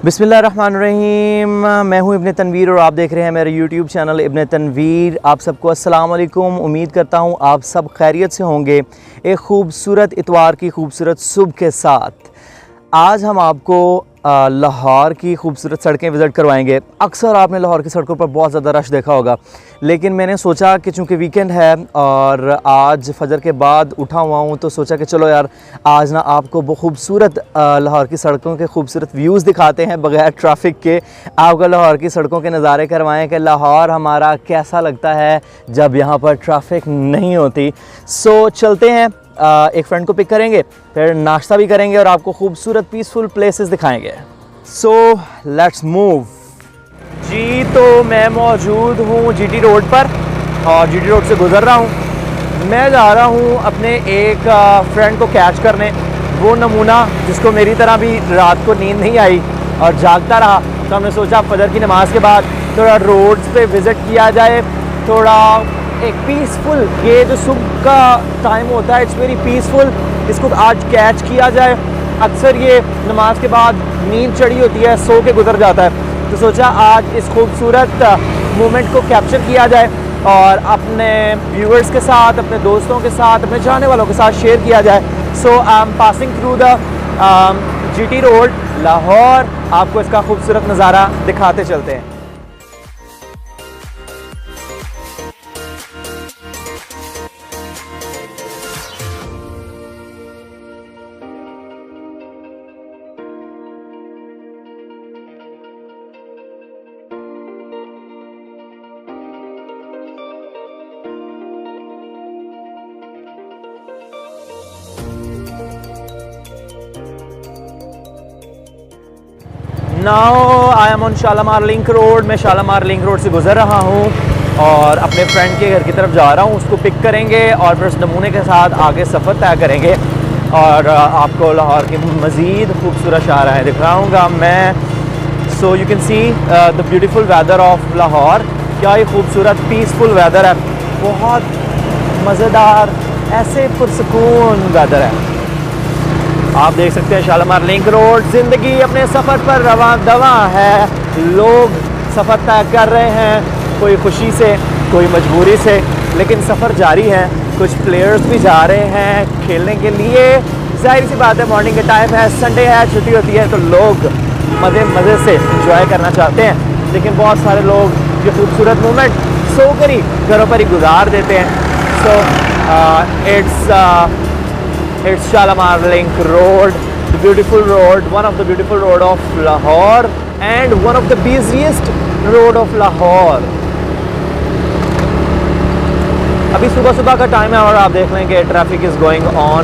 बिस्मिल्लाहिर्रहमानिर्रहीम। मैं हूं इब्न तनवीर और आप देख रहे हैं मेरा यूट्यूब चैनल इब्न तनवीर। आप सबको अस्सलाम वालेकुम। उम्मीद करता हूं आप सब खैरियत से होंगे। एक खूबसूरत इतवार की खूबसूरत सुबह के साथ आज हम आपको लाहौर की खूबसूरत सड़कें विज़िट करवाएंगे। अक्सर आपने लाहौर की सड़कों पर बहुत ज़्यादा रश देखा होगा, लेकिन मैंने सोचा कि चूँकि वीकेंड है और आज फजर के बाद उठा हुआ हूँ तो सोचा कि चलो यार आज ना आपको बहुत खूबसूरत लाहौर की सड़कों के खूबसूरत व्यूज़ दिखाते हैं बग़ैर ट्रैफिक के। आपको लाहौर की सड़कों के नज़ारे करवाएं कि लाहौर हमारा कैसा लगता है जब यहाँ पर ट्रैफिक नहीं होती। सो चलते हैं, एक फ्रेंड को पिक करेंगे, फिर नाश्ता भी करेंगे और आपको खूबसूरत पीसफुल प्लेसेस दिखाएंगे। So let's move. जी तो मैं मौजूद हूँ जीटी रोड पर और जीटी रोड से गुज़र रहा हूँ। मैं जा रहा हूँ अपने एक फ्रेंड को कैच करने। वो नमूना जिसको मेरी तरह भी रात को नींद नहीं आई और जागता रहा, तो हमने सोचा फजर की नमाज के बाद थोड़ा रोड्स पे विज़िट किया जाए, थोड़ा एक पीसफुल, ये जो सुबह का टाइम होता है इट्स वेरी पीसफुल, इसको आज कैच किया जाए। अक्सर ये नमाज के बाद नींद चढ़ी होती है, सो के गुजर जाता है, तो सोचा आज इस खूबसूरत मोमेंट को कैप्चर किया जाए और अपने व्यूअर्स के साथ, अपने दोस्तों के साथ, अपने चाहने वालों के साथ शेयर किया जाए। So I am passing through the GT road Lahore. आपको इसका खूबसूरत नज़ारा दिखाते चलते हैं। Now I am on Shalamar link road. मैं शालामार लिंक रोड से गुज़र रहा हूँ और अपने फ्रेंड के घर की तरफ जा रहा हूँ। उसको पिक करेंगे और फिर उस नमूने के साथ आगे सफ़र तय करेंगे और आपको लाहौर की मज़ीद खूबसूरत शाहराहें दिखाऊँगा मैं। So you can see the beautiful weather of Lahore. क्या ही खूबसूरत पीसफुल वेदर है, बहुत मज़ेदार, ऐसे पुरसकून वेदर है। आप देख सकते हैं शालामार लिंक रोड। ज़िंदगी अपने सफ़र पर रवां दवा है। लोग सफ़र तय कर रहे हैं, कोई खुशी से, कोई मजबूरी से, लेकिन सफ़र जारी है। कुछ प्लेयर्स भी जा रहे हैं खेलने के लिए। जाहिर सी बात है, मॉर्निंग का टाइम है, संडे है, छुट्टी होती है, तो लोग मज़े से इंजॉय करना चाहते हैं। लेकिन बहुत सारे लोग ये खूबसूरत मोमेंट सो कर ही घरों पर ही गुजार देते हैं। सो it's Shalamar Link Road, the beautiful road, one of the beautiful road of Lahore and one of the busiest road of Lahore. अभी सुबह सुबह का टाइम है और आप देख लें कि ट्रैफिक इज गोइंग ऑन।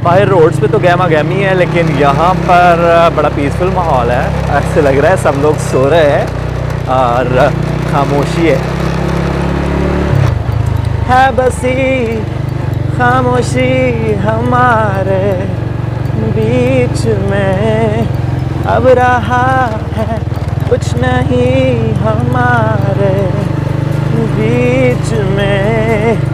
बाहर रोड्स पे तो गहमा गहमी है, लेकिन यहाँ पर बड़ा पीसफुल माहौल है। ऐसे लग रहा है सब लोग सो रहे हैं और खामोशी है बसी खामोशी हमारे बीच में, अब रहा है कुछ नहीं हमारे बीच में।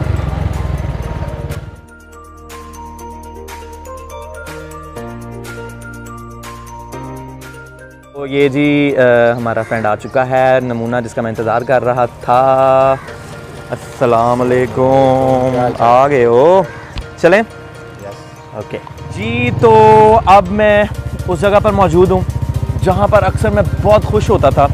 तो ये जी हमारा फ्रेंड आ चुका है, नमूना जिसका मैं इंतज़ार कर रहा था। अस्सलाम वालेकुम, आ गए हो? चलें? ओके जी। तो अब मैं उस जगह पर मौजूद हूँ जहाँ पर अक्सर मैं बहुत खुश होता था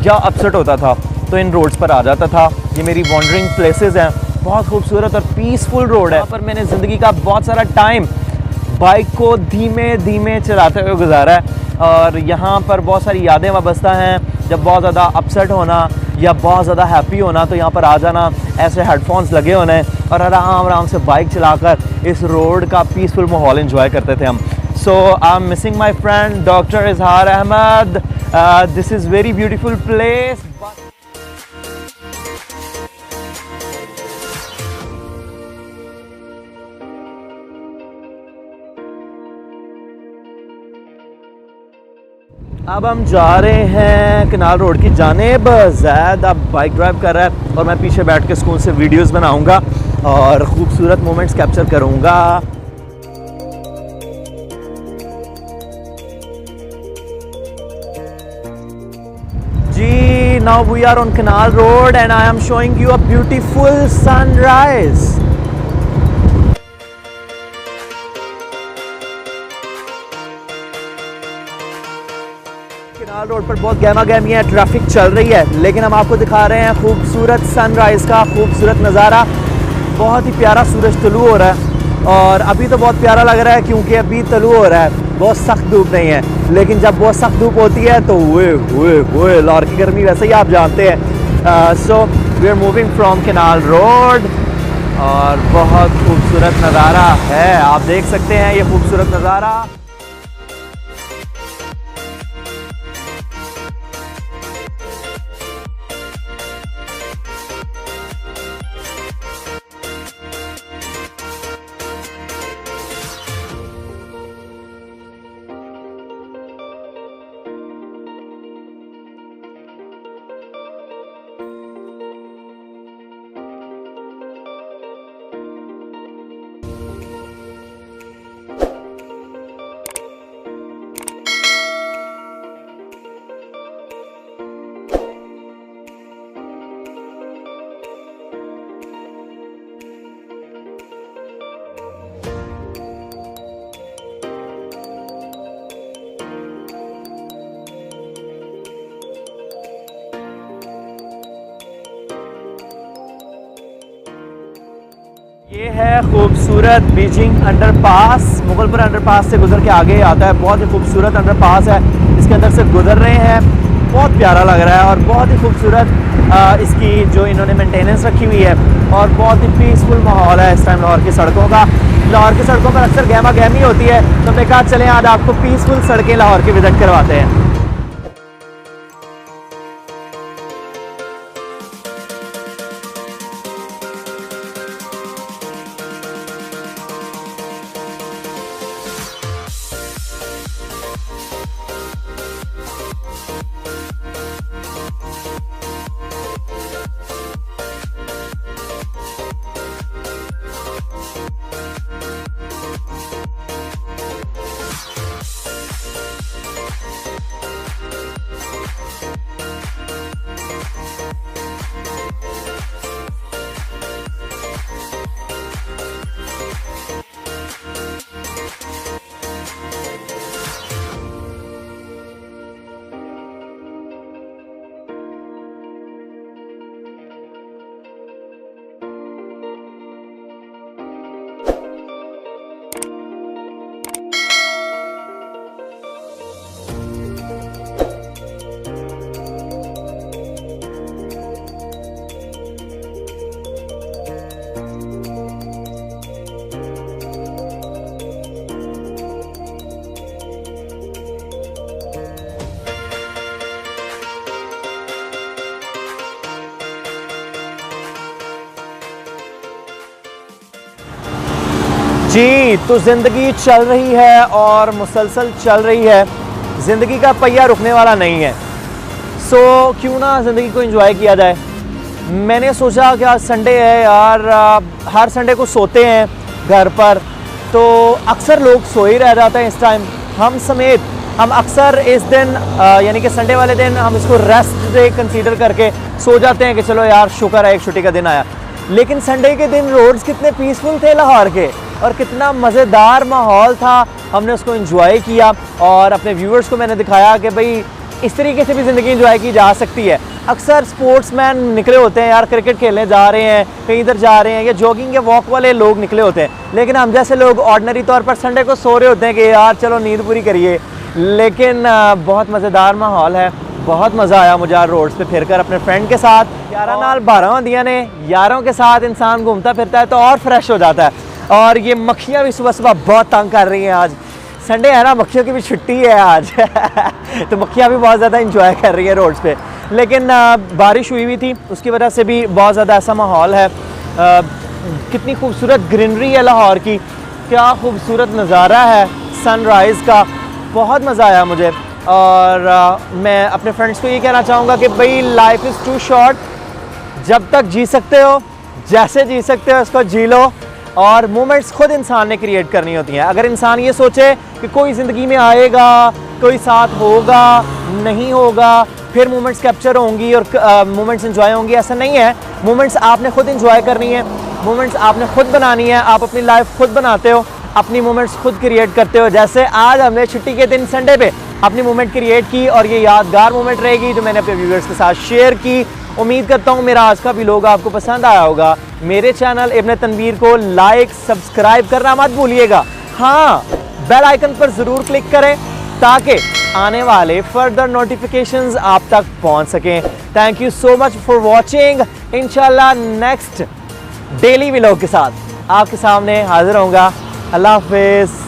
या अपसेट होता था तो इन रोड्स पर आ जाता था। ये मेरी वॉन्डरिंग प्लेसेस हैं, बहुत खूबसूरत और पीसफुल रोड है। यहाँ पर मैंने ज़िंदगी का बहुत सारा टाइम बाइक को धीमे धीमे चलाते हुए गुजारा है और यहाँ पर बहुत सारी यादें वाबस्ता हैं। जब बहुत ज़्यादा अपसेट होना या बहुत ज़्यादा हैप्पी होना तो यहाँ पर आ जाना, ऐसे हेडफोन्स लगे होने और आराम आराम से बाइक चलाकर इस रोड का पीसफुल माहौल एंजॉय करते थे हम। So I am missing my friend doctor Izhar Ahmed. This is very beautiful place. अब हम जा रहे हैं कनाल रोड की जानिब। ज़ैद अब बाइक ड्राइव कर रहा है और मैं पीछे बैठ के सुकून से वीडियोस बनाऊंगा और ख़ूबसूरत मोमेंट्स कैप्चर करूंगा। जी, now we are on Canal Road and I am showing you a beautiful sunrise. Canal road पर बहुत गहमा गहमी है, ट्रैफिक चल रही है, लेकिन हम आपको दिखा रहे हैं खूबसूरत सनराइज़ का खूबसूरत नज़ारा। बहुत ही प्यारा सूरज तुलू हो रहा है और अभी तो बहुत प्यारा लग रहा है क्योंकि अभी तुलू हो रहा है, बहुत सख्त धूप नहीं है। लेकिन जब बहुत सख्त धूप होती है तो हुए लाहौर की गर्मी वैसे ही आप जानते हैं। So we are moving from canal road और बहुत खूबसूरत नज़ारा है, आप देख सकते हैं ये खूबसूरत नज़ारा। ये है खूबसूरत बीजिंग अंडरपास। मुगलपुर अंडरपास से गुजर के आगे आता है, बहुत ही खूबसूरत अंडरपास है, इसके अंदर से गुजर रहे हैं। बहुत प्यारा लग रहा है और बहुत ही खूबसूरत इसकी जो इन्होंने मेंटेनेंस रखी हुई है और बहुत ही पीसफुल माहौल है इस टाइम लाहौर की सड़कों का। लाहौर की सड़कों पर अक्सर गहमा गहमी होती है, तो हमने कहा चलें आज आपको पीसफुल सड़कें लाहौर की विजिट करवाते हैं। जी, तो ज़िंदगी चल रही है और मुसलसल चल रही है, ज़िंदगी का पहिया रुकने वाला नहीं है। सो क्यों ना ज़िंदगी को एंजॉय किया जाए। मैंने सोचा कि आज संडे है यार, हर संडे को सोते हैं घर पर, तो अक्सर लोग सो ही रह जाते हैं इस टाइम, हम समेत। हम अक्सर इस दिन यानी कि संडे वाले दिन हम इसको रेस्ट डे कंसीडर करके सो जाते हैं कि चलो यार शुक्र है एक छुट्टी का दिन आया। लेकिन संडे के दिन रोड्स कितने पीसफुल थे लाहौर के और कितना मज़ेदार माहौल था, हमने उसको एंजॉय किया और अपने व्यूअर्स को मैंने दिखाया कि भाई इस तरीके से भी ज़िंदगी एंजॉय की जा सकती है। अक्सर स्पोर्ट्समैन निकले होते हैं यार, क्रिकेट खेलने जा रहे हैं, कहीं इधर जा रहे हैं, या जॉगिंग या वॉक वाले लोग निकले होते हैं, लेकिन हम जैसे लोग ऑर्डिनरी तौर पर संडे को सो रहे होते हैं कि यार चलो नींद पूरी करिए। लेकिन बहुत मज़ेदार माहौल है, बहुत मज़ा आया मुझे आज रोड्स पे फिरकर अपने फ्रेंड के साथ। 11 नाल 12 होंदियां ने, यारों के साथ इंसान घूमता फिरता है तो और फ्रेश हो जाता है। और ये मक्खियाँ भी सुबह सुबह बहुत तंग कर रही हैं, आज संडे है ना, मक्खियों की भी छुट्टी है आज तो मक्खियाँ भी बहुत ज़्यादा इंजॉय कर रही है रोड्स पे। लेकिन बारिश हुई हुई थी, उसकी वजह से भी बहुत ज़्यादा ऐसा माहौल है। कितनी खूबसूरत ग्रीनरी है लाहौर की, क्या खूबसूरत नज़ारा है सनराइज़ का, बहुत मज़ा आया मुझे। और मैं अपने फ्रेंड्स को ये कहना चाहूँगा कि भाई लाइफ इज़ टू शॉर्ट, जब तक जी सकते हो जैसे जी सकते हो उसको जी लो, और मोमेंट्स खुद इंसान ने क्रिएट करनी होती हैं। अगर इंसान ये सोचे कि कोई ज़िंदगी में आएगा, कोई साथ होगा, नहीं होगा, फिर मोमेंट्स कैप्चर होंगी और मोमेंट्स एंजॉय होंगी, ऐसा नहीं है। मोमेंट्स आपने खुद एंजॉय करनी है, मोमेंट्स आपने खुद बनानी है। आप अपनी लाइफ खुद बनाते हो, अपनी मोमेंट्स खुद क्रिएट करते हो। जैसे आज हमने छुट्टी के दिन संडे पे अपनी मोमेंट क्रिएट की और ये यादगार मोमेंट रहेगी जो मैंने अपने व्यूअर्स के साथ शेयर की। उम्मीद करता हूँ मेरा आज का व्लॉग आपको पसंद आया होगा। मेरे चैनल इब्न तनवीर को लाइक सब्सक्राइब करना मत भूलिएगा। हाँ, बेल आइकन पर ज़रूर क्लिक करें ताकि आने वाले फर्दर नोटिफिकेशंस आप तक पहुँच सकें। Thank you so much for watching. इंशाल्लाह नेक्स्ट डेली व्लॉग के साथ आपके सामने हाजिर होऊंगा। अल्लाह हाफिज़।